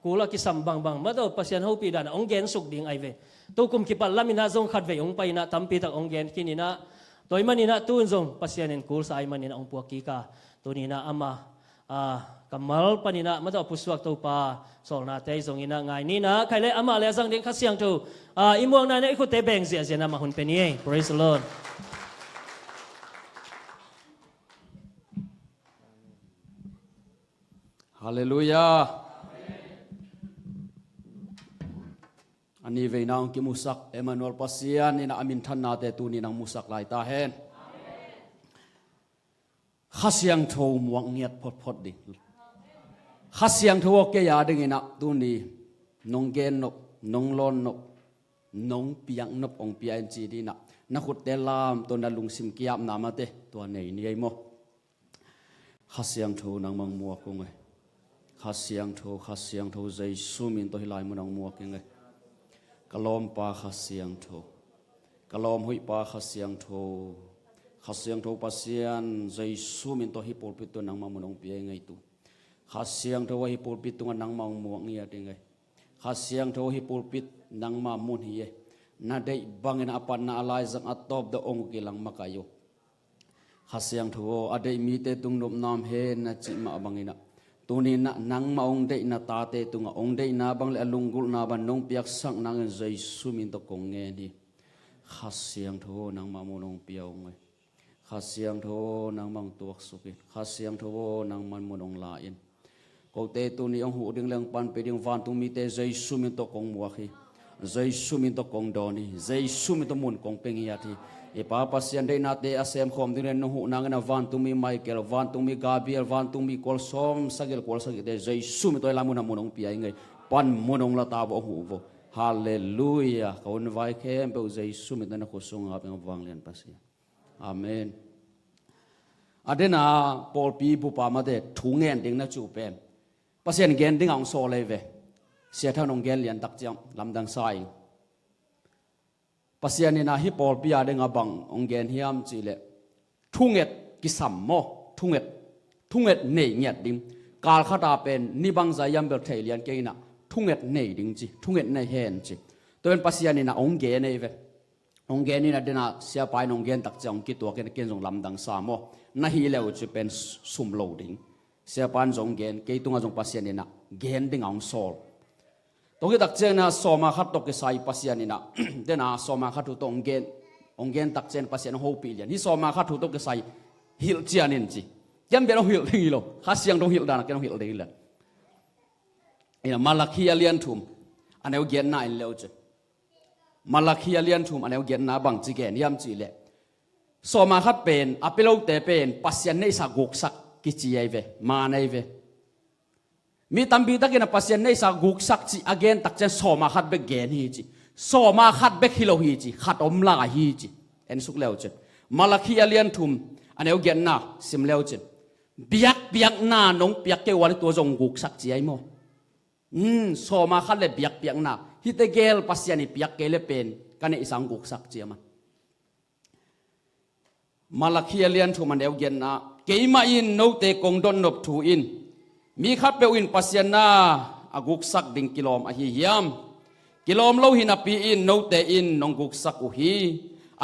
กูละกิสัมบางมาดูปัสยันหูปีดานะองเกนสุกดิ่งไอเวตุกุมกิปัลลามินาจงขัดเวองไปนะตั้มปีตักองเกนกินินะตัวมันนี่นะตุนจงปัสยันเนกูลสายมันนี่นะองปัวกีกาตัวนี้นะอามาkamal panina mata puswak to pa solna te zong ina ngai ni na khaile ama le jang ding khasiang tu imong na ne khu te beng zia zia na ma hun pe ni praise the lord hallelujah ani ve nang ki musak Emmanuel pasian ina amin than na te tu ni nang musak lai ta hen khasiang tho muang ngiat phot phot ding khasiang tho ke ya ding ina tu ni nong gen no nong lon no nong piang no ong pian chi di na khut te lam to na lung sim kiam na ma te to nei ni ai mo khasiang tho nang mang muwa ko ngai khasiang tho zai sumin to hilai mo nang muwa ke ngai kalom pa khasiang tho kalom hui pa khasiang tho khasiang tho pasian zai sumin to hi pulpit to nang mamunong pi ngai tu khasiang tho hi pulpit tu nang mang muang ngia te ngai khasiang tho hi pulpit nang ma mun hi na dei bangin apan na alai zang atop the ong kilang makayo khasiang tho adei mi te tung nom nam he na chi ma bangina tuni na nang ma ong dei na ta te tunga ong dei na bang le alungul na ban nong piak sang nang zai sumin to kong nge ni khasiang tho nang ma munong piao ngai khasiang tho nang mang tuak suki khasiang tho nang man monong la in ko te tu ni ong hu ding lang pan pe ding van tu mi te zai sumin to kong muak hi zai sumin to kong doni zai sumin to mun kong peng ya thi e pa pasian dei na te asem khom ding len hu nang na van tu mi Michael van tu mi Gabriel van tu mi kol som sagel kol sagel te zai sumin to lamun monong pi ai ngai pan monong la ta bo hu bo hallelujah kaun vai khem pe zai sumin na ko sung a peng wang len pasian amen adena Paul pi bu pa ma de thu ngen ding na chu pen pasien gen ding ang so le ve sia tha nong gen lian tak chang lam dang sai pasien ni na hi Paul pi a ding abang ong gen hiam chi le thu nget ki sam mo thu nget nei nget ding kal khata pen ni bang za yam bel thei lian ke na thu nget nei ding chi thu nget nei hen chi to en pasien ni na ong ge nei ve ong gen ni na dena sia pai nong gen tak chang ki to ken jong lam dang sa mo na hi leu chu pen sum lo ding sia pan jong gen ke tunga jong pasien ni na gen ding ang sol to ki tak chen na so ma khat to ke sai pasien ni na dena so ma khat tu tong gen tak chen pasien ho pi lian hi so ma khat tu to ke sai hil chian in chi yan be lo hil ding lo kha siang dong hil dan ke dong hil ding la ina malakhi alian thum aneu gen na in leu che malakhi alian thum aneu gen na bang chi gen yam chi le so ma khat pen apelo te pen pasien nei sa guk sak ki chi ai ve ma nei ve mi tambi takina pasien nei sa guk sak chi again tak chen so ma khat be gen hi chi so ma khat be khilo hi chi khat om la hi chi en suk leu che malakhi alian thum aneu gen na sim leu che biak na nong piak ke wal to jong guk sak chi ai mo so ma khat le biak na hi te gel pasien ni piak ke le pen kane isang guk sak chi ma malakhi alian thu man deu gen na keima in no te kong don nop thu in mi khat pe in pasien na aguk sak ding kilom a hi hiam kilom lo hin api in no te in nong guk sak u hi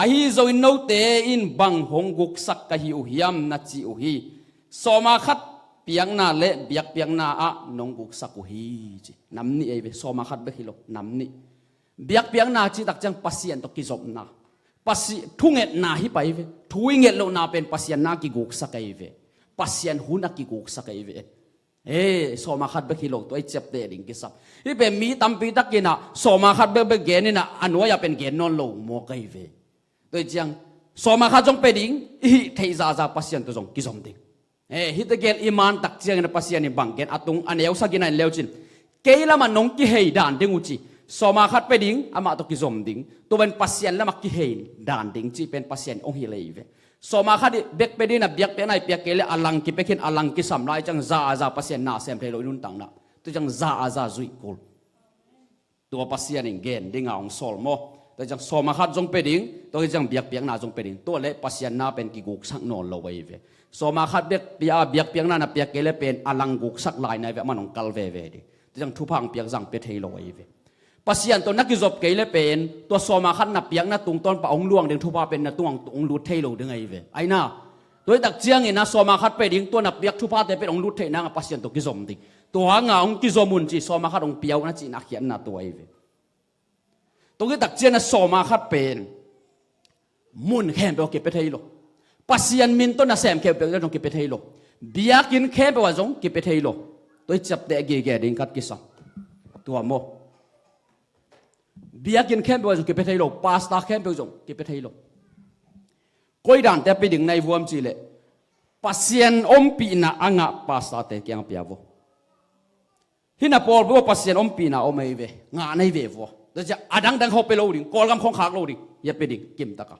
a hi zo in no te in bang hong guk sak ka hi u hiam na chi u hi so ma khat piang na le biak piang na a nong guk sak u hi chi nam ni ai be so ma khat be khilo nam ni biak piang na chi tak chang pasien to ki zop na pasi thunget na hi pai ve thuinget lo na pen pasien na ki guk sakai ve pasien huna ki guk sakai ve so ma khat be khilo to ai chep te ding ki sap hi be mi tampi takina so ma khat be gen na anwa ya pen gen non lo mo kai ve to chang so ma khat jong pe ding hi thei za pasien to jong ki zom ding hi te gen iman tak chiang na pasien ni bang gen atung aneu sagina leuchin keila ma nong ki hei dan ding uchi so ma khat pe ding ama to ki zom ding to ben pasien la mak ki hein dan ding chi pen pasien ong hi leive so ma khat bek pe ding na biak pe nai piak ke le alang ki pe khin alang ki sam lai chang za pasien na sem thei loi nun tang na tu chang za zui kul to pasien ing gen ding ong sol mo to chang so ma khat jong pe ding to chang biak na jong pe ding to le pasien na pen ki guk sak non lo wei ve so ma khat biak piang na piak ke le pen alang guk sak lai nai ve manong kal ve ve di จังทุพังเปียกจังเป็ดเฮโลไอเวปัสยันตัวนักกิจบเกยเลเป็นตัวสมาขันนับเปียกนัตุงตอนปะองลวงเดินทุพาเป็นนัตุงองลุดเทโลดึงไอเวไอน่าโดยตักเจียงเองนะสมาขัดไปดิ้งตัวนับเปียกทุพาแต่เป็นองลุดเทนางปัสยันตัวกิจมดิตัวหางาองกิจมุนจีสมาขัดองเปียวนะจีนักเขียนนัตัวไอเวตัวที่ตักเจียนนะสมาขัดเป็นมุนแค่เปเอาเก็บไปเทโลปัสยันมินตัวน่ะแซมแค่เปเอาจงเก็บไปเทโลเบียกินแค่เปว่าจงเก็บไปเทโลตัวจับแต่เกดิ้งกัดกิจตัวโมเบียกินแค่เปว่าจงเก็บไปเทโลพาสต้าแค่เปว่าจงเก็บไปเทโลก้อยด่านแต่ไปดึงในวัวมจีเล่ปัสยันอมปีน่ะอ่างะพาสต้าแต่เกี่ยงเปียบหินาพอลบัวปัสยันอมปีน่ะอมไม่เวงาในเววัวแต่จะอดังดังเขาไปโลดิ่งกอลกำของขากโลดิ่งอย่าไปดิ่งกิมตะกะ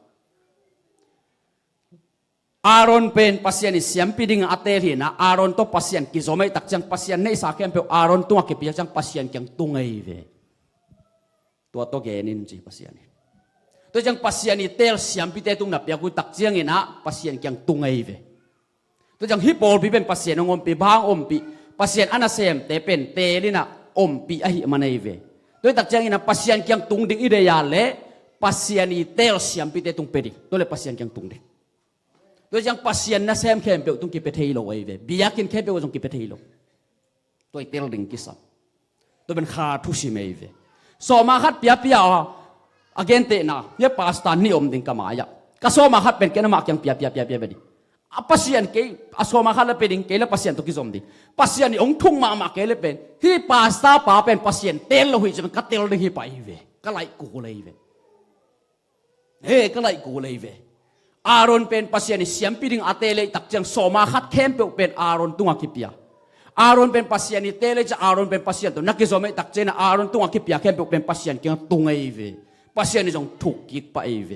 อารอนเป็นปัสยันนี่เสียมปีดิ่งอัตเตอร์หินะอารอนตัวปัสยันกิโซไม่ตักจังปัสยันในสาเข้มเปียวอารอนตัวเก็บเปียจังปัสยันจังตุงไอเวตัวโตเกนินจีปัสยันนี่ตัวจังปัสยันนี่เตลเสียมปีเตตุงนับเปียกุตักจังนี่นะปัสยันจังตุงไอเวตัวจังฮิปโปลปีเป็นปัสยันองอมปีบางอมปีปัสยันอันนั้นเสียมเตเป็นเตลินะอมปีอหิมันไอเวตัวตักจังนี่นะปัสยันจังตุงดิ่งอิเดียเล่ปัสยันนี่เตลเสียมปีเตตุงเปดิตัวเลยปัสยันจังตุงดิ่งตัวจังปัสยันนะเซมเข้มเปียวตุงกิเปเทโลไอเวบียกินเข้มเปียวตุงกิเปเทโลตัวเตลดิ่งกิสับตัวเป็นขาทุชิเมไอเวสอมาขัดเปียเปียอาเกนเตนะเนี่ยปาสตานนี่อมดิ่งกามายะก็สอมาขัดเป็นแกนมายังเปียไปดิปัสยันเกยสอมาขัดเลยเป็นดิ่งเกยแล้วปัสยันตุกิสมดิปัสยันนี่องทุ่งมาเกยเลยเป็นที่ปาสตาปาเป็นปัสยันเตลโลหิจะเป็นกัดเตลดิ่งฮิไปเวก็ไล่กูเลยเวก็ไล่กูเลยเวอารอนเป็นปัสยันนี่เสียมปีดิ่งอัตเตเลยตักจังสอมาขัดเข้มเป็นอารอนตุงกิเปียอารอนเป็นปัสยันนี่เตเลยจะอารอนเป็นปัสยันตัวนักกิจไม่ตักเจนะอารอนตุงกิเปียเข้มเป็นปัสยันเกี่ยงตุงไอเวปัสยันนี่จงถูกกิกไปเว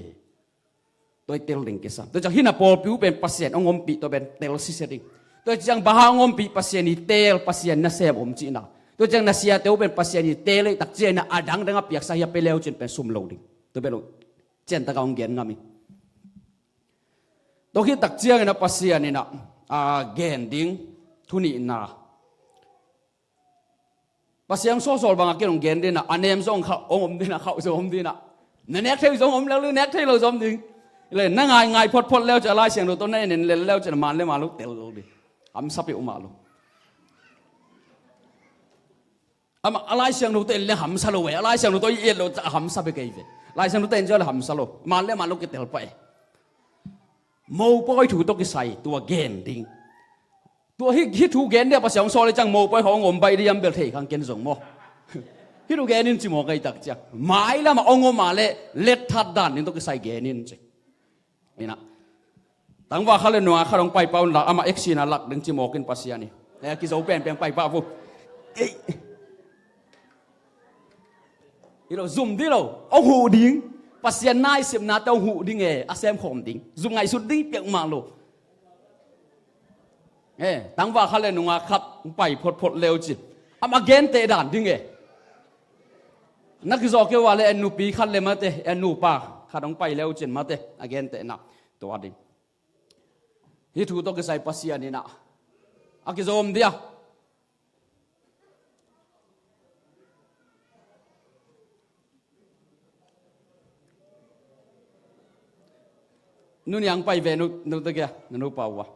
ตัวเตลดิ่งกิสัตัวจังหินาโปลปิวเป็นปัสยันองอมปีตัวเป็นเตลซิเซดิ่งตัวจังบาฮางอมปีปัสยันนี่เตลปัสยันน่ะเซมอมจีน่ะตัวจังน่ะเสียเตลเป็นปัสยันนี่เตเลยตักเจนะอดังดังเปียกสายไปเลวจนเป็นซุ่มโลดิ่งตัวเป็นเจนตะกองเกียนงามิตัวที่ตักเจียงนะปัสยันนี่นะเกนดิ้งทุนีนะปัสยันโซโซลบางกี่องเกนดิ้งนะอันนี้มันส่งเขาองดิ้งนะเขาส่งดิ้งนะนั่นเน็กเที่ยวส่งแล้วหรือเน็กเที่ยวส่งดิ้งเลยนั่งง่ายพดแล้วจะไล่เสียงดูตัวนั้นเนี่ยแล้วจะมาเล่มาลุกเตลดูดิอัมซับไปอุมาลุอะไรเสียงดูเตลเลยหัมซัลโลเวอะไรเสียงดูตัวเย็นเราจะหัมซับไปกี่เวอะไรเสียงดูเตลจะหัมซัลโลมาเล่มาลุกเตลไปโมปอยถูกตัวกิใส่ตัวเกนดิ้งตัวฮิถูเกนเนี่ยภาษาอังกฤษจังโมปอยของอมไปดิยมเบลเทขังเกนส่งโมฮิถูเกนินจิโมไกตักจังหมายละมาองมาเล็ดทัดดันนี่ตัวกิใส่เกนินจินี่นะตั้งว่าเขาเล่นนัวเขาลงไปเป่าหลักอามาเอ็กซีน่ะหลักดึงจิโมกินภาษานี่แต่กิโซเป็นไปป่าวฮิโรซุ่มดิโรเอาหูดิ้งปัสยันนายสิบนาเต้าหูดิ้งอาเซมขมดิ้งซุ่มไงสุดดิ้งเปียกมาโลตั้งว่าเขาเล่นนัวครับไปพดเร็วจิอามาเกนเตด่านดิ้งนักกิโซเกว่าเลยนูปีขัดเลยมาเตนูป่าขัดลงไปเร็วจิมาเตอาเกนเตนะตัวดิ้งฮิทูตัวกิใส่ปัสยันนี่นะอากิโซมเดียนู่นยังไปเวนุตะเกียนุป่าวะ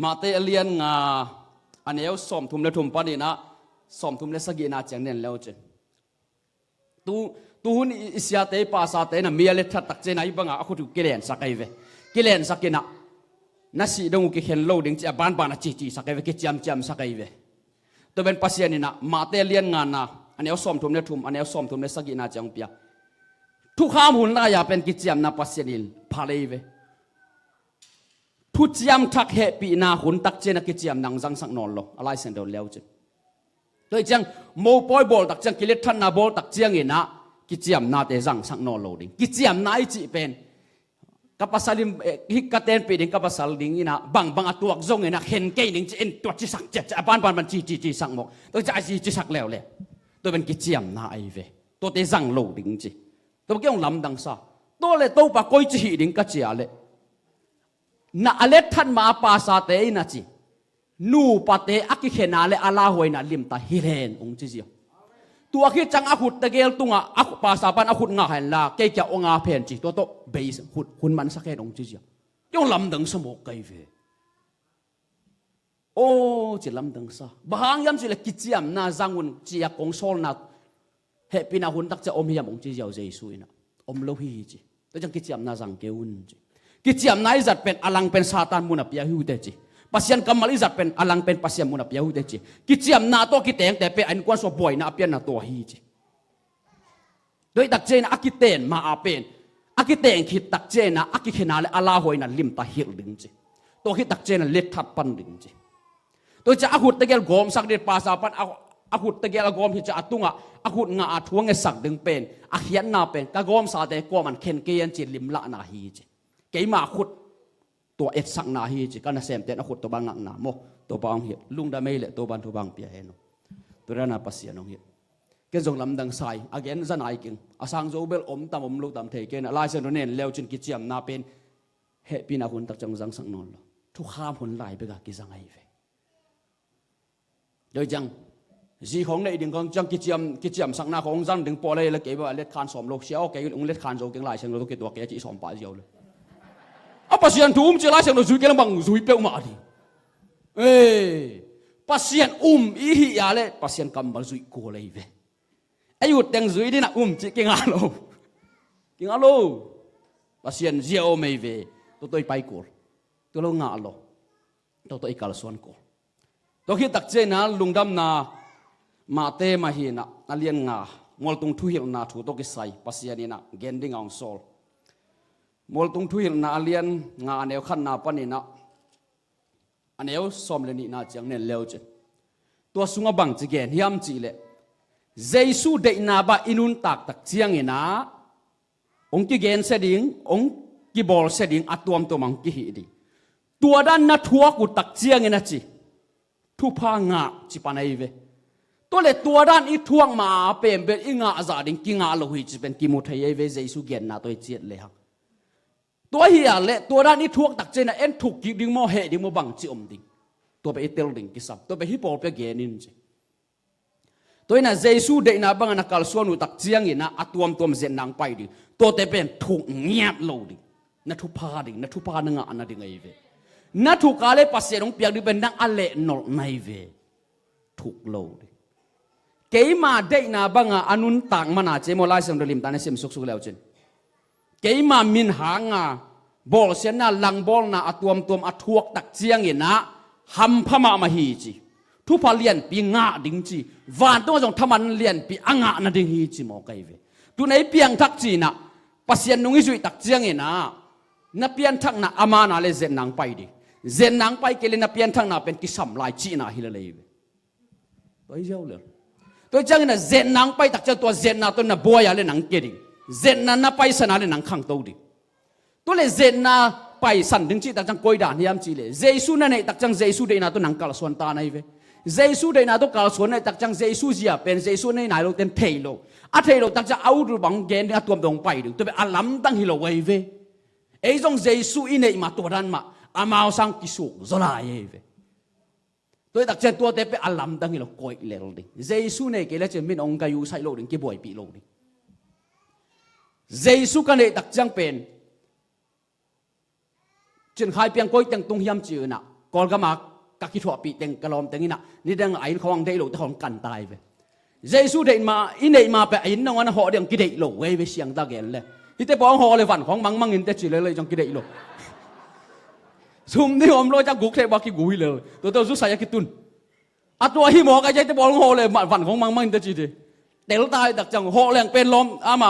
มาเตเลียนงาอันนี้เอาสมทุมเลทุมปานีนะสมทุมเลสกีนาจังเนียนแล้วเจตูหุ่นอิสยาเตปาสาเตนะมีอะไรทัดตักเจนะอีบังอาคุถูกกิเลนสักไอเวกิเลนสักนะนัสิดงกิเห็นโลดิงจะบ้านจีสักไอเวกิจามสักไอเวตัวเป็นปัสยานี่นะมาเตเลียนงานนะอันนี้เอาสมทุมเลทุมอันนี้เอาสมทุมเลสกีนาจังเปียทุกข้ามหุ่นน่าอยากเป็นกิจามนาปัสยานิลพาเลเวทุกจามทักเหปีนาหุ่นตักเจนักกิจามนางจังสักนอนโลอะไรเส้นเดียวเลี้ยวจิโดยจังโมปอยบอลตักจังกิเลทันนาบอลตักเจียงเงินะกิจามนาเตจังสักนอนโลดิกิจามนาอิจิเป็นกับภาษาลิมฮิกเตนปีดิงกับภาษาลิงนี่นะบางตัวจงเงินะเห็นเกยนิงจะตัวจิสักจะบ้านมันจีสักหมกตัวจะจีสักแล้วเลยตัวเป็นกิจามนาไอเวตัวเตจังโลดิงจีตัวเกี่ยงลำดังซาตัวเลยตัวปะก้อยจีดิงกัจเจาเลยน่าอเล็ดท่านมาปาซาเตยนะจี นูปะเตอักเขนาเลอาลาหวยนาลิมตาฮิเรนองจิเจียตัวคิดจังอาขุดตะเกลตุงอ่ะอาขุปาสาปันอาขุดงาหันลาเกจองอาเพนจิตัวโตเบสขุดคุณมันสักแค่องจิเจียยองลำดังสมกไกเวโอ้จิลำดังซะบางยามจิเลกิจยามนาจังวนจียกงโซลนาเฮปินาหุนตักจะอมยามองจิเจียเจสุยนะอมโลหิจิตัวจังกิจยามนาจังเกวุนจิกิจยามนายจัดเป็นอลังเป็นซาตานมุนับยาฮิวเตจิpasien kamal izat pen alang pen pasien muna piahu de chi kichiam na to kiteng te pe an kwan so boy na apian na to hi chi doi tak chen akiten ma apen akiten khit tak chen na akikhena le ala hoi na lim ta hil ding chi to khit tak chen na let that pan ding chi to cha akut te gel gom sak de pa sa pan akut te gel gom hi cha atunga akut nga athuang e sak ding pen akhian na pen ka gom sa te ko man khen ke yan chi lim la na hi chi keima khutตัวเอ็ดสักนาฮีจิกันนะเซมเตนอขุดตัวบางงักนาโมตัวบางเหี้ยลุงดาไม่เละตัวบางตัวบางเปียเฮนตัวนั้นปัสเซียนองเหี้ยเกณฑ์จงลำดังไซอาเกนจะนายกิงอาสังโจเบลอมตามอมลูกตามเทเกนลายเซนเนนเลวจินกิจยมนาเป็นเฮปีนาหุนตักจังสังสังนอนทุกข้ามหุนลายไปกับกิจังไอเวโดยจังจีของในดิ่งของจังกิจยมสังนาของจังดิ่งปอเลยละเก็บว่าเล็ดคานสอมโลกเชียวเกย์องเล็ดคานโจเกงลายเซนโลกเกตัวเกย์จีสอมปาเจียวเลยpasien tuum je lai sang no zui ke bang zui pe ma di pasien ihi ya le pasien kambal zui ko le ve ayu teng zui di na chi ke nga lo pasien zio me ve to toi pai ko to lo nga lo to ikal suan ko to khi tak che na lungdam na ma te ma hi na alien nga ngol tung thu hil na thu to ki sai pasien ni na gending ang sol mol tung thui na alien nga aneu khan na panina aneu som le ni na chang nen leo che to sunga bang chi gen hiam chi le jesu de na ba inun tak tak chiang ina ong ki gen se ding ong ki bol se ding atuam to mang ki hi di tua dan na thua ku tak chiang ina chi thu pha nga chi panai ve to le tua dan i thuang ma pem be i nga za ding ki nga lo hi chi ben ki mu thai ve jesu gen na toi chiat le hangตัวเฮียเละตัวด้านนี้ทวกตักเจนะเอ็นถูกกิดิ้งโมเหดิ้งโมบังจิอมดิ้งตัวไปเตลดิ้งกิสับตัวไปฮิปโปไปเกนินจิตัวน่ะเยซูเดน่ะบังนักกัลส่วนอุตักเจียงอินะอัตวมตัวมันเจนนางไปดิ้งตัวเตเป็นถูกเงียบโลดิ้งนัททุพาดิ้งนัททุพานึงอ่ะนัดดิ้งไอเวนัททุกาเลปัสเซนงเปียกดิ้งเป็นนักอเลนอลไนเวถูกโลดิ้งเกยมาเดน่ะบังอนุนต่างมันอาเจโมไลเซมเดลิมตาเนเซมสุกแล้วจินเกยมามินหางาบอลเสียน่ะลังบอลน่ะอตัวมอัทวกตักเจียงเห็นนะหัมพม่ามาฮีจีทุพาเลียนปีงะดิ้งจีวานตัวจงทำมันเลียนปีอ่างะน่ะดิ้งฮีจีหมอไกเวตัวไหนเปียงทักจีน่ะปัสยันนุ่งจุยตักเจียงเห็นนะนับเปียนทักน่ะอามาน่ะเลยเจนนางไปดิเจนนางไปเกลินับเปียนทักน่ะเป็นกิสัมลายจีน่ะฮิเลเลยตัวเจ้าเลยตัวจังน่ะเจนนางไปตักเจ้าตัวเจนน่ะตัวน่ะบัวยาเลยนางเกดิเจนน่ะนับไปสนาเลยนางขังโตดิตัวเลยเจนน่ะไปสันดึงจีตักจังกอยด่านยามจีเลยเจสุนั่นเองตักจังเจสุเดน่ะตัวนังกาลส่วนตาในเวเจสุเดน่ะตัวกาลส่วนในตักจังเจสุเจียเป็นเจสุในไหนเราเต็มเทโลอัเทโลตักจะเอาดูบังเกนที่ตัวตรงไปดึงตัวเป็นอัลลัมตั้งฮิโลเวเวไอ้จงเจสุอินเนมาตัวนั้นมาอามาสังกิสุกโซลาเยเวตัวตักจะตัวเต็มเป็นอัลลัมตั้งฮิโลกอยเลลดิเจสุในเกล้จะมินองกายูไซโลดิงกี่บ่อยปีโลดิเจสุกันเลยตักจังเป็นจนใครเพียงก้อยจังตุงยำจืดน่ะก่อนก็มากักขี้ถั่วปีเต็งกระลอมเต็งนี่น่ะนี่ดังไอ้ของได้หลงแต่ของกันตายไปเยซูเดินมาอินเดินมาไปไอ้น้องอันห่อเดียงกิเดหลงเว้ยไปเสียงตาแกนเลยที่แต่ปองห่อเลยฝันของมังอินแต่จืดเลยจังกิเดหลงซุ่มที่ผมรู้จักกุกเทบากิกุยเลยตัวสุดสายกิตุนอัตัวหิมอกไอ้ใจแต่ปองห่อเลยฝันของมังอินแต่จืดเตลตายตักจังห่อแรงเป็นลมอามา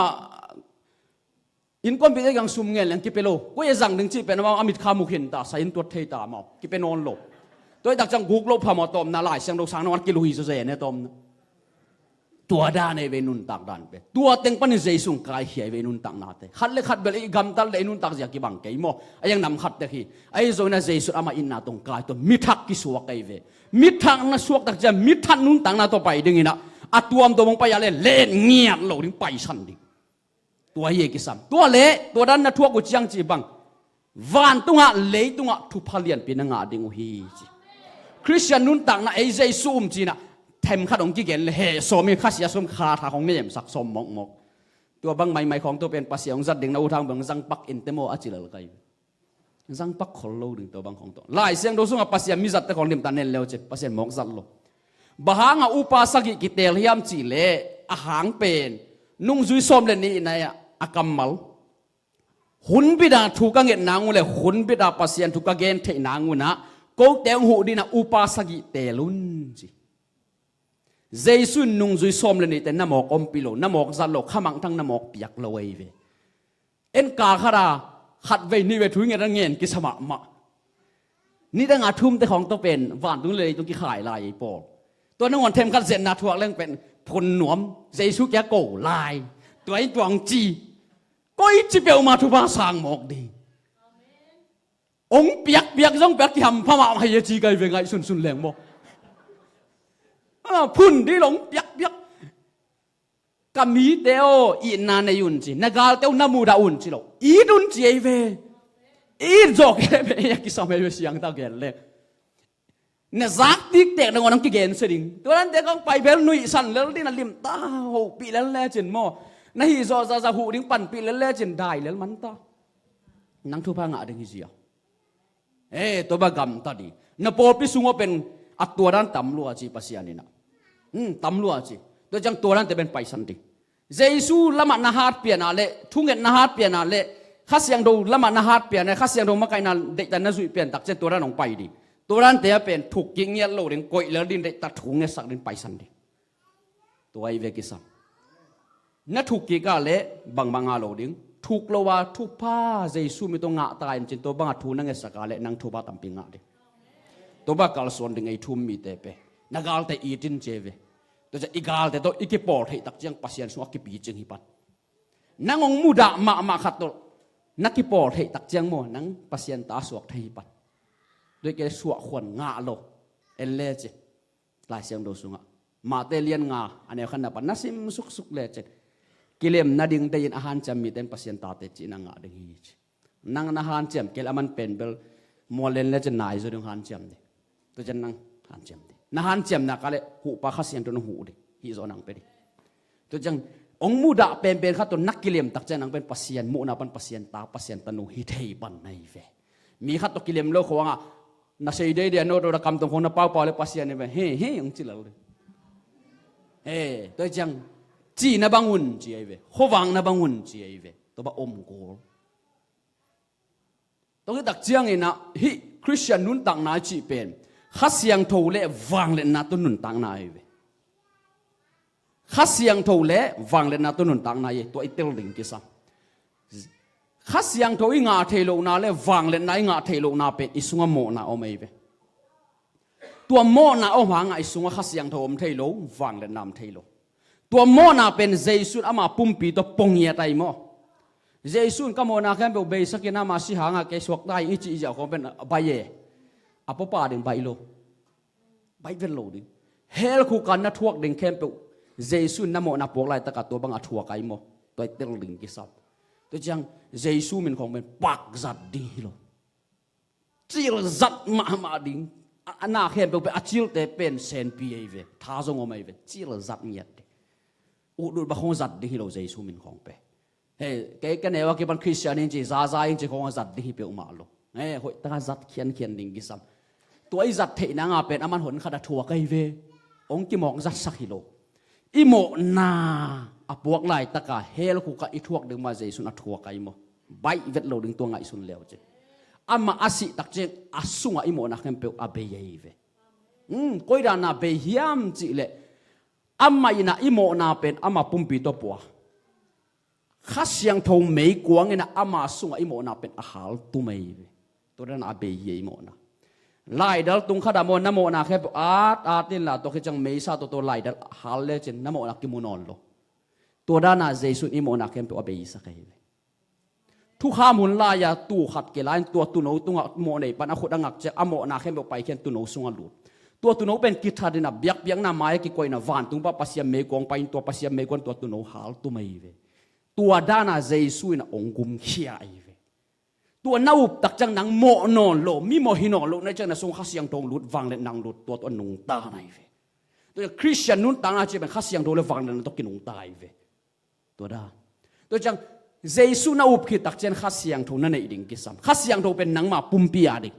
อินก้นไปได้ยังซุ่มเงี้ยยังกิเปโลก็ยังสั่งดึงจีเป็นว่าอมิตขามุขินตาใส่อินตัวเทตาหมอกกิเปนอนโลตัวตักจังกุกโลพามอตอมนาลายเสียงเราสั่งนวันกิโลหิโซเซเนี่ยตอมตัวด้านในเวนุนตักด้านไปตัวเต็งปันเจสุงกายเขียเวนุนตักนาเตขัดเลยขัดเบลอีกำตัลเลยนุนตักจากกิบังเกยโมไอยังนำขัดเด็กฮีไอโซน่าเจสุอามาอินนาตรงกายตัวมิทักกิสวกไอเวมิทักน่ะสวกตักจะมิทักนุนตักนาตัวไปดึงอินะอัตวมตัวมงไปยาเล่เล่นเงียบโลดึงไปชันดิตัวเฮกิสัมตัวเละตัวด้านนัทวกุจังจีบังวันตุงะเละตุงะทุพเลียนเป็นงาดิงฮีจีท คริสเตียนนุ่นต่างนะไอ้ใจซูมจีน่ะเทมขัดองกิเกนเฮโซมีข้าเสียสมคาทาของเมียมสักสมมกตัวบางใหม่ของตัวเป็นภาษาของจัดดิ่งนาอุทางบางจังปักอินเตโมอาจิลลกายจังปักขลุ่ดึงตัวบางของตัวลายเสียงดูสุ่งภาษามิจัดแต่ของดิมตันเนลเลวเจ็บภาษามกจัดโลบางอ่ะอุปสรรคกิเตลยามจีเลอาหางเป็นนุ่งจุยสมเลนี่นายอากัมมัลหุ่นบิดาถูกกังเงินนางเลยหุ่นบิดาภาษาถูกกังเงินเทนางุนะก็เตงหูดีนะอุปสรรคกิเตลุนจีเจสุนนุ่งจุยสมเลนี่แต่น้ำหมอกอมปิโลน้ำหมอกจัดโลขมังทั้งน้ำหมอกเปียกลอยเวเอ็นกาคาราขัดเวนี่เวทุยเงินเงินกิสมะมะนี่ตั้งอาทุ่มแต่ของตัวเป็นหวานตุ้งเลยตุ้งกิขายลายปอตัวนั่งวันเทมกันเสร็จนาทัวเรื่องเป็นพลหนวมเจสุกยาโกลายตัวไอ้ตวงจีก็อีจิเปียวมาทุบาสางหมอกดีองเปียกเปียกจ้องเปียกที่ทำพม่าให้ยจีไกเวงไงสุนแหลงบ่พุ่นที่หลงเปียกกามีเตโออีนาในยุนจีนักการเตโอนามูดาอุนจีโลอีดุนจีเอเวอีจอกเอเวยังกิสามเอเวเสียงตาเกลเลยเนี่ยซักดิกเตะในวันนั้นกิเกนเสดิงตัวนั้นเด็กก็ไปเบลนุยสันแล้วที่นั่นลิมตาหูปีแล้วแลจินโมนายฮิโซซาหูดิ้งปั่นปีแล้วแลจินได้แล้วมันตานังทุพางะดิ้งฮิเสียตัวบ้ากำตาดีนโปปิสุงว่าเป็นอัตตัวนั้นตำลัวจีปัสยานี่นะตำลัวจีตัวจังตัวนั้นแต่เป็นไปสันติเจสูละมันนาฮาร์เปียนาเล่ทุ่งเงินนาฮาร์เปียนาเล่ข้าเสียงดูละมันนาฮาร์เปียนาข้าเสียงดูมาไกนาเด็กแต่น่าสุยเปลี่ยนตักเจนตัวนั้นลงไปดีตัวนั้นแต่เป็นถูกยิงเงี้ยโลดิงกอยแล้วดินได้ตัดถุงเงี้ยสักดินไปสันดิตัวไอเวกิสัมนั่นถูกกิกาเละบางอาโลดิงถูกโลวาถูกผ้าเจสูมีตัวงะตายจนตัวบางอาทูนั่งเงี้ยสักาเละนั่งทูบาตัมปิงะดิตัวบ้ากาลส่วนดิงไอทุ่มมีเตเปนักาลแต่อีจินเจเวตัวจะอีกาลแต่ตัวอีกปอดให้ตักยังปัสยันสุอากิปีจึงฮิปัดนั่งองมุดะมาขัดตัวนักกิปอดให้ตักยังโมนั่งปัสยันตาสวกให้ฮิปัดด้วยแกสวกขวัญงาโลเอลเลเจลายเสียงโดสุงะมาเตเลียนงาอันนี้ขันนับนัสิมสุกเลเจกิเลมนาดิงได้ยินอาหารจำมีเต็มปัสยันตาเตจินังอาดิฮิจนั่งอาหารจำเกลามันเป็นเบลมัวเลนเลเจนายสุดอาหารจำดิตัวจะนั่งอาหารจำดินาฮันเจียมนักอะไรหูปะข้าเสียงตัวน้หูดิฮิโซนังไปดิตัวจังองมุดะเป็นข้าตัวนักกิเลมตักเจนังเป็นปัสยันมุนาเป็นปัสยันตาปัสยันตนุฮิเทปันในเวมีข้าตัวกิเลมโลกเขาว่านาเสดเดียนโนตัวกำตรงคนนับเป้าเลยปัสยันเนี่ยเฮ้ยังจิลเลยตัวจังจีนับังอุนจีไอเวขวังนับังอุนจีไอเวตัวบ้าอมโกลตัวที่ตักเจียงเองนะฮิคริสเตียนนุ่นต่างนาจีเป็นข้าเสียงโทเล่วางเล่นนาตุนุนต่างนายเวข้าเสียงโทเล่วางเล่นนาตุนุนต่างนายตัวไอเตลลิงกิซัมข้าเสียงโทอีงาเทโลนาเล่วางเล่นนายงาเทโลนาเป็นอิสุงโมนาโอเมเวตัวโมนาโอหางอิสุงข้าเสียงโทอมเทโลวางเล่นนามเทโลตัวโมนาเป็นเจสุนอามาปุ่มปีตัวปงเงียไตโมเจสุนก็โมนาแค่เป็นเบสกินามาสิหางาเกสวกได้อิจิอิจาของเป็นใบเย่อาปปาดึงใบโลใบเวลโลดึงเฮลคูกันนัทวกดึงเข้มเปเจสุนน้ำโมนับพวกไรตะกัดตัวบังอาทัวไกโมตัวเตลดึงกิซับตัวจังเจสุมันของเป็นปักจัดดีโลจิลจัดมาดึงอันน่าเข้มเปเป็นอาจิลแต่เป็นเซนปีเอเวท้าจงอไม่เวจิลจัดเงียดอุดบังจัดดีโลเจสุมันของเปเฮ้แกกันเนี่ยว่าแกเป็นคริสเตียนจริงๆซาจริงๆของจัดดีเปอุมาโลหอยตาจัดเขียนดึงกิซับตัวไอ้จัดเทนางาเป็นอามันหนขดทัวไกเวองกิมองจัดสักกิโลอิโมนาอพวกไล่ตะกาเฮลคุกะอิทวกดึงมาเจสุนทัวไกโมใบเวทโลดึงตัวไงสุนเลวเจอามาอาศิตักเจงอาสุงอิโมนักเข็มเปอาเบยเวก้อยดานาเบยยามจิเลอามาอินาอิโมนาเป็นอามาปุ่มปีตัวปัวข้าเสียงทงไม่กวงอินาอามาสุงอิโมนาเป็นอาหารตุเมยเวตัวนั้นอาเบยอิโมนาไล่ดัลตุงขดามอนน้ำโมนาแค่อาตินละตัวแค่จังไม่ซาตัวไล่ดัลฮัลเลจินน้ำโมนากิมุนอนโลตัวด้านน่ะเจสุอิโมนาแค่เป็นอเบยสักไงทุกข้ามุนลายตู้ขัดเกล้าตัวตุนเอาตุงโมเนปันอขุดังักจะอโมนาแค่ไปแค่ตุนเอาสุงลุดตัวตุนเอาเป็นกิจดินะเบียกน้ำไม้กิโกยนะวันตุงป้าปัสยามเมกวงไปตัวปัสยามเมกวนตัวตุนเอาฮัลตุไม่เวตัวด้านน่ะเจสุน่ะองกุมเขียไอเว ตัวน่าอุบตักจังนังโมนอนโลมีโมหินอนโลในจังนั้นทรงขัดเสียงโตลุดวังเล่นนางลุดตัวนุ่งตาในเวตัวคริสเตียนนุ่นต่างอาจจะเป็นขัดเสียงโตเลยวังเล่นต้องกินนุ่งตายเวตัวด้าตัวจังเยซูน่าอุบคิดตักเจนขัดเสียงโตนั่นเองดิ่งกิสามขัดเสียงโตเป็นนังมาปุ่มปีอาดิ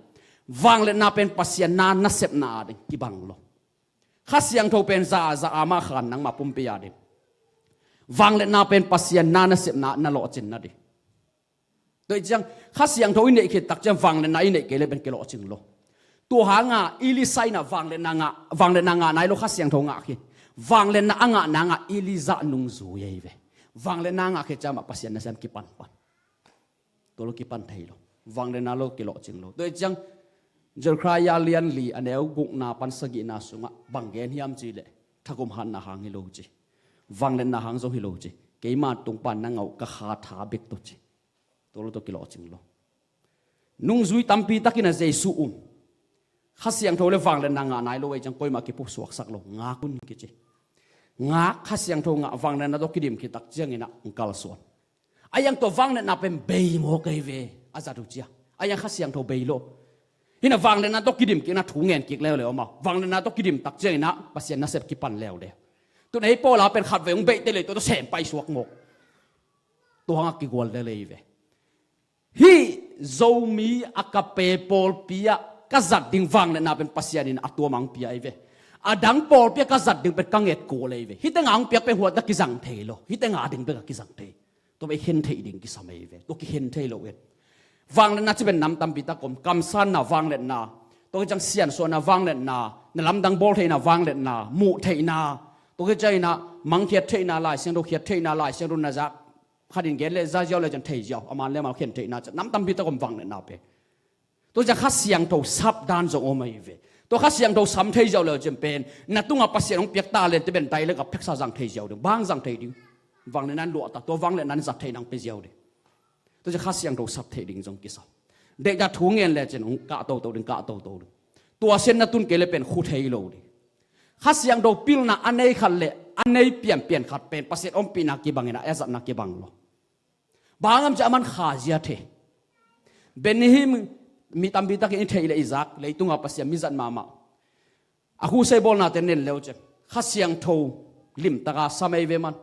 วังเล่นนาเป็นปัสยานานัสเซปนาดิ่งกิบังโลขัดเสียงโตเป็นซาอามาขันนังมาปุ่มปีอาดิวังเล่นนาเป็นปัสยานานัสเซปนานั่นโลจินนั่นดิโดยจังข้าเสียงทวินเอกตักจะฟังเลยนายเนกเลยเป็นกิโลจึงโลตัวหางาอิลิไซน่ะฟังเลยนางานายโลข้าเสียงทงาคิฟังเลยนางาอิลิซานุงซูเยเวฟังเลยนางาคิดจะมาปัสยานะเซมกิปันตัวโลกิปันไทยโลฟังเลยนาโลกิโลจึงโลโดยจังเจอใครยาเลียนลีอันเอวกุกนาปันสกินาสุงะบังเกนฮิมจีเลทักุมหันนาหางฮิโลจีฟังเลยนาหางโซฮิโลจีเกี่ยมาตุงปันนางเอากะขาถาเบกตุจีตัวเราตัวกิโลจึงโลนุ่งซุยตั้มปีตักินเจสุข้าเสียงโทรเลยฟังเลยนางานายโลไว้จังก้อยมาเก็บพวกสวกสักโลงาคุณกิจิงาข้าเสียงโทรงาฟังเลยนะตัวกิดิมคิดตักเจียงอินะอุกาลส่วนไอ้ยังตัวฟังเลยนะเป็นเบย์โมกเวอาจารย์ดูเจียไอ้ยังข้าเสียงโทรเบย์โลฮินะฟังเลยนะตัวกิดิมกินะถุงเงินกิกแล้วเลยออกมาฟังเลยนะตัวกิดิมตักเจียงอินะปัสยานะเสพกิปันแล้วเลยตัวไหนโป้ลาเป็นขัดเวงเบย์เตเลยตัวเสพไปสวกโมกตัวหักกิกวลเลยเวฮีโซมีอากาเปโปลปียกษัตริย์ดิ่งฟังเลยนะเป็นปัสยานินอัตัวมังปียเวอดังโปลปียกษัตริย์ดิ่งเป็นกังเอ็ดโกเลยเวฮิตงางปียเป็นหัวตะกิสังเทโลฮิตงาดิ่งเป็นกิสังเทตัวไปเห็นเทดิ่งกิสมัยเวตัวกิเห็นเทโลเวฟังเลยนะจะเป็นน้ำตำปีตะกมกำสันนะฟังเลยนะตัวจังเสียนส่วนนะฟังเลยนะในลำดังโบลเทนะฟังเลยนะมูเทนะตัวใจนะมังเทียเทนะลายเสียงโดเทียเทนะลายเสียงโดนะจักขัดินเกลเลยซาเจ้าเลยจนเทียเอามาเลยมาเขียนเทียน่าจะน้ำตำพิตะกมฟังเนี่ยน่าเปตัวจะขัดเสียงตัวซับด้านจงโอไม่เวตัวขัดเสียงตัวซ้ำเทียเจ้าเลยจนเป็นนั่นตุ้งเอาปัสเสียงของเปียกตาเลยจะเป็นไตเลยกับเพ็กซาจังเทียเจ้าเดียวบางจังเทียดิ้งฟังในนั้นหลวงตาตัวฟังในนั้นจัดเทียนังเปียเจ้าเดียวตัวจะขัดเสียงตัวซับเทียดิ้งจงกิสเด็กจะทุ่งเงินเลยจนกะโตดึงกะโตตัวเส้นนั่นตุ้งเกลเป็นคู่เทียโลดิขัดเสียงตัวปิลน่ะอันไหนขัดเลยอันไหนเปลี่ยนขัดเป็นปัสเสียงอมปีนักกีบังเงินเอซับนักกีบังโลบางอันจะมันขาดเสียเทเบนฮิมมีตามบิตากินเทเลยอิซักเลยตุงอาปัสยามิจันมาอาคูเซบอลนาเตนเนลเลวเจข้าเสียงโทลิมตากาสมัยเวมัน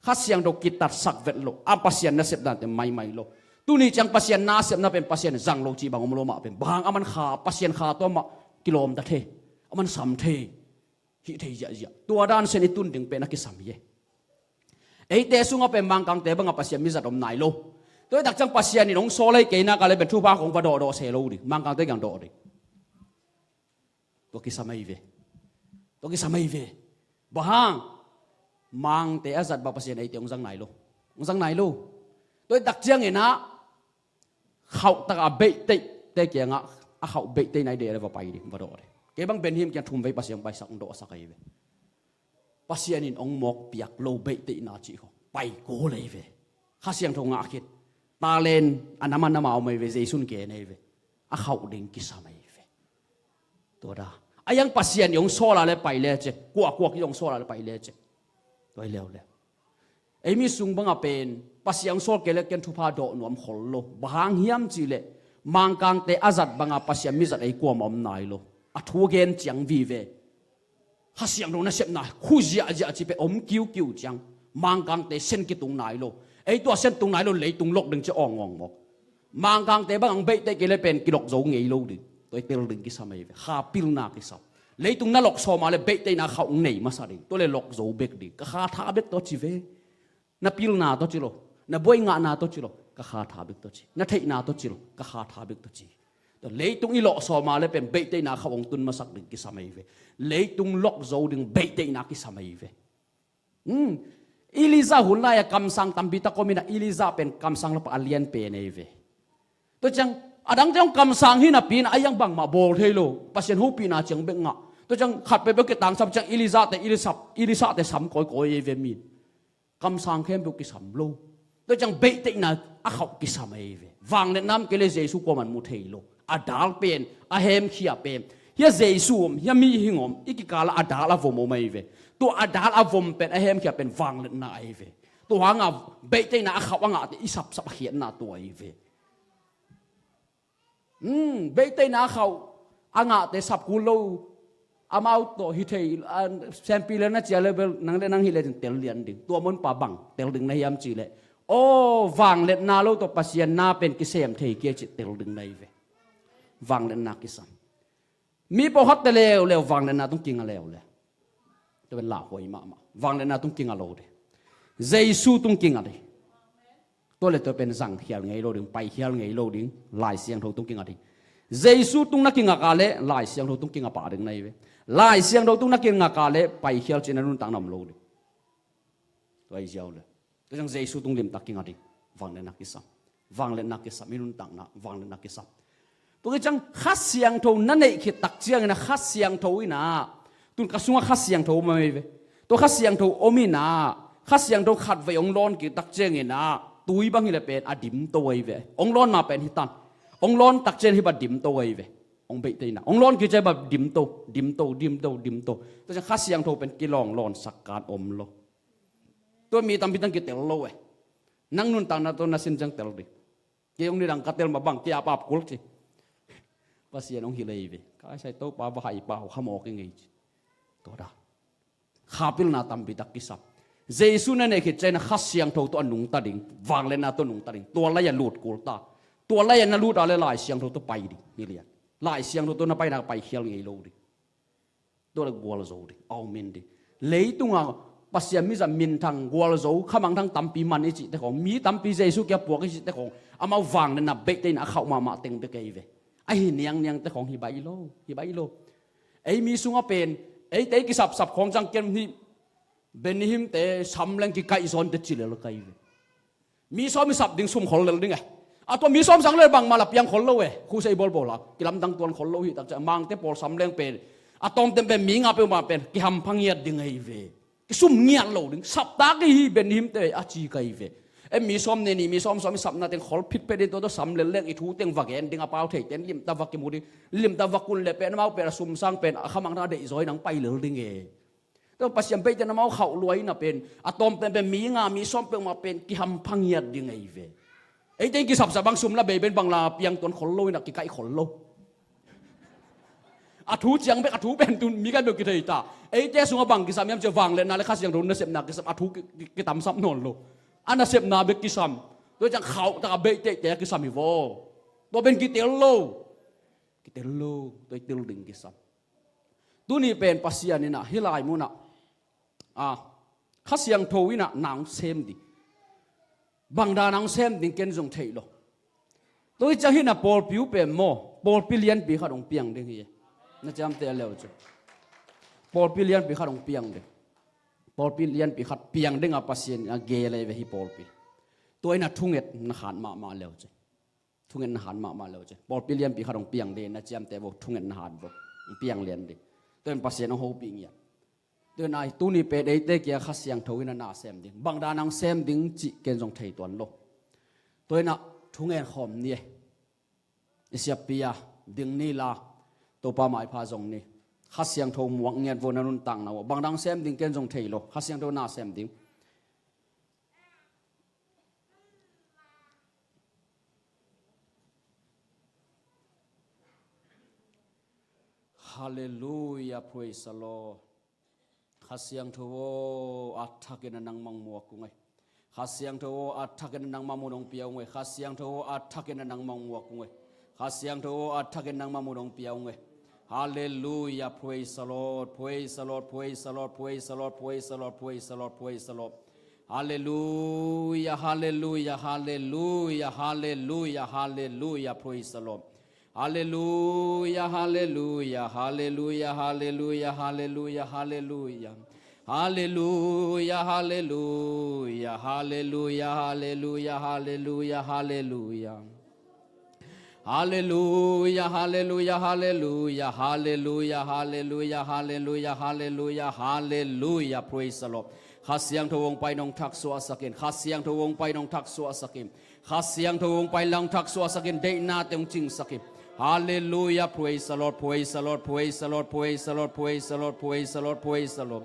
ข้าเสียงโดกิตัดสักเวทโลอาปัสยานาเสพดันเต็มไม่โลตุนี่จังปัสยานาเสพนาเป็นปัสยาจังโลจีบางอมโลมาเป็นบางอามันขาปัสยาขาตัวมากิโลมตะเทอามันสัมเทฮิเทยะตัวด้านเซนิตุนดึงเป็นนักสัมเยไอ้เตสุงเป็นบางกังเตบังปัสยามิจัดอมนายโลตัวดักจังปัสยานี่น้องโซเลยเกน่าก็เลยเป็นทุบาของกระโดดเซโลดิบางกังเตยังโดดิตัวกิสมัยเวบางมังเตอจัดบาปัสยาไอ้เตองจังนายโลตัวดักจังเงินะเขาตะกาเบตเตเกียงะเขาเบตในเดร์ว่าไปดิกระโดดเก็บังเป็นหิมกันทุ่มไปปัสยาไปสักโดสักไอ้เวปัสยานินองมอกเปียกโลเบตนาจีเขาไปโกเลยเวข้าเสียงทงอาคิดตาเลนอันนั้นมันน้ำเอาไม่เวเจสุนเกนเวอาเขาดิ่งกิสาไม่เวตัวดาอายังปัสยานยงโซลาเลไปเลยเจกวักยงโซลาเลไปเลยเจตัวเร็วไอ้มีสุงบังเป็นปัสยานโซลเกลเกนทุพาโดนวมขลโลบางเฮียมจีเลมังกังเตอาจัดบังปัสยานมิจัดไอ้กัวมอมนายโลอัทุเกนจังวีเวข้าเสียงโดนนั่นเสพนายคู่เจียจีไปอมกิ้วจังมังกังเตเส้นกิตุงนายโลไอ้ตัวเส้นตรงไหนเราเลยตรงลกดึงจะอ่องหมกมังกังเตบังเบตเตกิเลเป็นกิโลโจงเงยโลดิตัวเตลดึงกิสาไม่ข้าปิลนากิสาเลยตรงนั้นลกโซมาเลยเบตเตนาเขาเงยมาซาดิตัวเลยลกโจเบกดิก็ข้าท้าเบกตัวจีเวน่ะปิลนาตัวจีโลน่ะบวยงานาตัวจีโลก็ข้าท้าเบกตัวจีน่ะเทนาตัวจีโลก็ข้าท้าเบกตัวจีตัวเลยตรงอีลกโซมาเลยเป็นเบตเตนาเขาองตุนมาสักดึงกิสาไม่เวเลยตรงลกโจดึงเบตเตนากิสาไม่เวอิลิซาหุ่นไล่คำสั่งตามบิตาโคมินะอิลิซาเป็นคำสั่งลบอเลียนเปเนเวตัวจังอดังจังคำสั่งหินาปีนะอายังบังมาโบลเทโลปัสยันหูปีนาจังเบงะตัวจังขัดไปเบกต่างสับจังอิลิซาแต่สัมกอยเวมีคำสั่งเข้มบุกิสัมโลตัวจังเบตินะอาเขากิสัมเอเววางในน้ำเกลเจสุกมันมุเทโลอดาลเป็นอาเฮมขียเป็นเฮียเจสุมเฮียมีหิงอมอีกกาลอดาลาวมไม่เวตัวอดาลอาวมเป็นอาเฮมขียเป็นวางในน้าเอเวตัวหางาเบตินะอาเขาหางาอิสับเขียนนาตัวเอเว เบยเตนาเขาอ่างแต่สับกูโลอามาเอาตัวฮิตเฮแซมปีเลนะเจียเลเบลนังเลนังฮิเลถึงเตลเลียนดิ่งตัวมันป่าบังเตลดึงในยามจีเลโอ้วังเล็ดนาโลตัวปัสยานาเป็นกิเซมเทเกียจิเตลดึงในเววังเล็ดนากิสัมมีพอฮัตเตเลวเลววังเล็ดนาต้องกินอะไรเลยจะเป็นลาหวยมาวังเล็ดนาต้องกินอะไรเลยเจสูต้องกินอะไรตัวเลตัวเป็นสังเขียลไงโลดึงไปเขียลไงโลดึงลายเสียงเขาต้องกินอะไรเจสูต้องนักกินอะไรลายเสียงเขาต้องกินอะไรป่าดึงในเวลายเสียงเขาต้องนักกินอะไรไปเขียลจีนันุนต่างนำโลดึงตัวไอ้เจ้าเลยตัวจังเจสูต้องเลี้ยงตักกินอะไรวังเล็ดนักกิสัมวังเล็ดนักกิสัมมีนุนต่างนะวังเล็ดนักกิสัมตัวจังขัดเสียงโทนั่นเองคือตักเสียงนะขัดเสียงโทอีนะตุนกระสุนขัดเสียงโทมาไม่เวตัวขัดเสียงโทโอมินะขัดเสียงโทขัดไว้องร้อนคือตักเจียงเองนะตุยบางทีเลยเป็นอดิมตัวไอ้เวองร้อนมาเป็นฮิตันองร้อนตักเจียงที่บัดดิมตัวไอ้เวองเบตีนะองร้อนคือใจแบบดิมโตตัวจังขัดเสียงโทเป็นกิลองร้อนสักการอมโลตัวมีตามพิตังกิเตลโลเอนั่งนุนต่างนะตัวน่าสินจังเตลดิเกี่ยงนี่ดังกัตเตลมาบังเกี่ยปาบกุลจีpasien ong hilai ve ka sai to pa ba hai pa kham ok ngai to da khapil na tam bi tak kisap jesu na ne khit chen khasiang tho to anung ta ding wang le na to nung ta ding to la ya lut kul ta to la ya na lut ale lai siang tho to pai di ni lian lai siang tho to na pai na pai khial ngai lo di to la gol zo di au min di leitunga pasien mi zam min thang gol zo khamang thang tam pi man chi te khong mi tam pi jesu kya puak chi te khong ama wang na be te na khau ma teng be kai veไอ้เนียงแต่ของฮิบายโลไอ้มีสุงเป็นไอ้เตกิสับของจังเกมที่เบนหิมแต่ซ้ำแรงกิไก่ซอนเตจิเลลไก่มีซ้อมมีสับดิ่งสุ่มขอลเลยดิ่งไงอ่ะตัวมีซ้อมสังเลยบางมาลับยังขอลเลยคู่ใส่บอลละกิลำดังตัวขอลหิตักจะมังเตปอลซ้ำแรงเป็นอ่ะตอมเต็มเป็นมีงาเป็นมาเป็นกิฮัมพังเงียดดิ่งไงเวกิสุ่มเงียดโลดิ่งสับตากิฮิเบนหิมแต่อาจีไก่เวเอ็มมีซ้อมเนี่ยนี่มีซ้อมสับนาเต็งขอลพิษไปเดินตัวซ้ำเล่งอีทูเต็งวักเอ็นดิ่งอาเปาเทเต็งลิมตาวักกิมูดิลิมตาวักกุลเล่เป็นมาเป็นสุ่มสร้างเป็นขมังนาเดยซอยนังไปเลยดิ่งเอตัวปัสยามไปจะนำเอาเข่ารวยน่ะเป็นอะตอมเป็นมีงามีซ้อมเป็นมาเป็นกิฮัมพังเงียดดิ่งไงเวไอ้เต็งกิสับบางสุ่มละเบเป็นบางลาเปียงตัวขอลลอยนักกิไก่ขอลโลอาทูเจียงเป็นอาทูเป็นตุนมีกันเบลกิเทยตาไอ้เจ้าสุงบังกิสามยามจะวางเลยนะแล้วข้าเสียงโดนนักเสพนักกิสามอาทูกิตามซับนนโลอันนั้นเสพนาเบกิสามตัวจังเขาตาเบเตะกิสามอีโวตัวเป็นกิเตลโลตัวเตลดึงกิสามตัวนี้เป็นปัสยานี่นะฮิลายมุนะข้าเสียงโทวินะนางเซมดิบางดานางเซมดิเกนจงเทยโลตัวจะฮินะปอลผิวเป็นโมปอลพิเลียนปีข้าดงเปียงดึงเย่น่าจะจำเตะแล้วจ้ะปอลพิเลียนปีข้าดงเปียงดึงปอลพิเลียนปีขัดเปียงดึงอาปัสยาเกลเลยเวฮิปอลปีตัวนี้ทุ่งเอ็ดนหันมาแล้วจ้ะทุ่งเอ็ดนหันมาแล้วจ้ะปอลพิเลียนปีขัดงเปียงเดน่าจะจำเตะบอกทุ่งเอ็ดนหันบอกเปียงเลียนดิตัวนี้ปัสยาน้องโฮปีเงี้ยตัวนายตัวนี้เป็นไอ้เตะเกียข้าเสียงทวินานาเซมดิ่งบางดานังเซมดิ่งจิเกนจงเทยตัวโลตัวนี้ทุ่งเอ็ดหอมเนี่ยอิสยาปียดิ่งนี่ละตัวป้าหมายพาจงนี่ข้าเสียงโทมวงเงียบวนนุนตังนะว่าบางดังเซมดิ่งเกนจงเทยโลข้าเสียงโทนาเซมดิ่งฮาเลลูยา praise the Lord ข้าเสียงโทอัฐกินนังมังมัวกุงไงข้าเสียงโทอัฐกินนังมังมุดงเปียวไงข้าเสียงโทอัฐกินนังมังมัวกุงไงข้าเสียงโทอัฐกินนังมังมุดงเปียวไงฮาเลลูยา praise the Lord praise the Lord praise the Lord praise the Lord praise the Lord praise the Lord praise the Lord ฮาเลลูยาฮาเลลูยาฮาเลลูยาฮาเลลูยาฮาเลลูยา praise the Lord Hallelujah, hallelujah, hallelujah, hallelujah, hallelujah, hallelujah. Hallelujah, hallelujah, hallelujah, hallelujah, hallelujah, hallelujah. Hallelujah, hallelujah, hallelujah, hallelujah, hallelujah, hallelujah, hallelujah, hallelujah. Praise the Lord. ข้าเสียงทวงไปน้องทักสวสกินข้าเสียงทวงไปน้องทักสวสกินข้าเสียงทวงไปน้องทักสวสกินได้หน้าเต็มจริงสกิน Hallelujah, praise the Lord, praise the Lord, praise the Lord, praise the Lord, praise the Lord, praise the Lord, praise the Lord.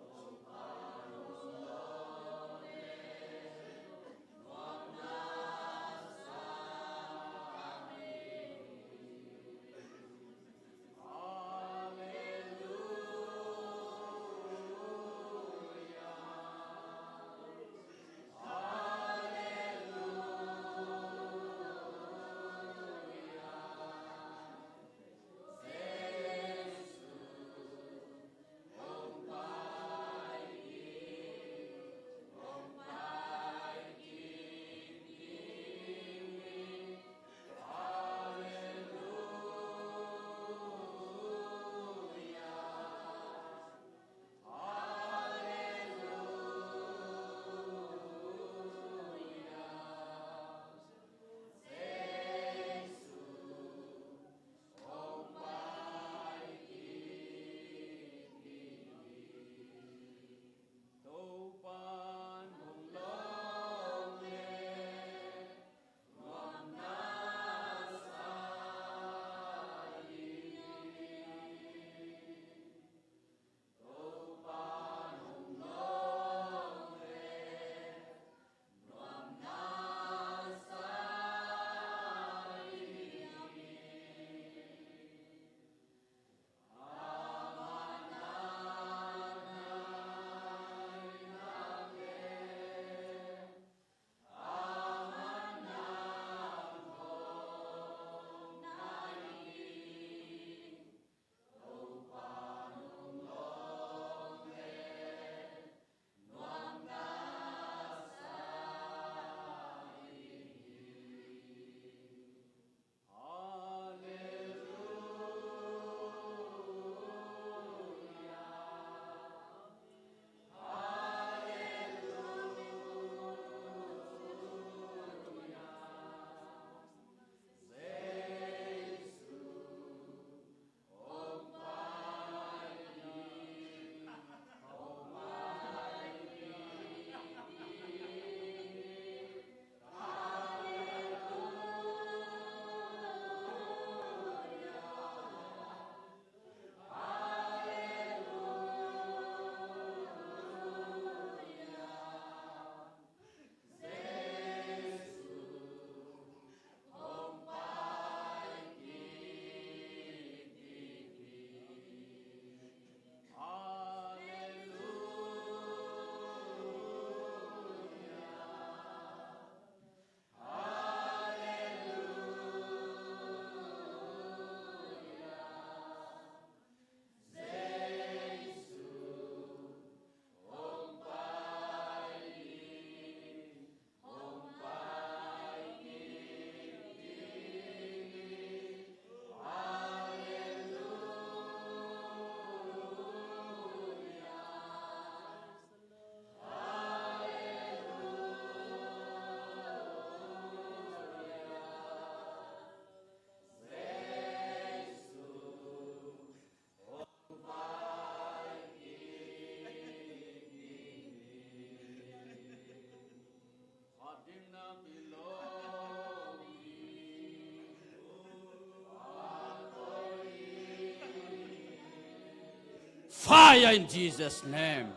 Fire in Jesus' name.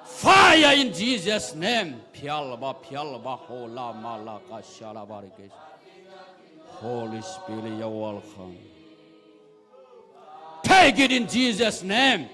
Fire in Jesus' name. Pyalba, hola malaka shalabarikes. Holy Spirit, you're welcome. Take it in Jesus' name.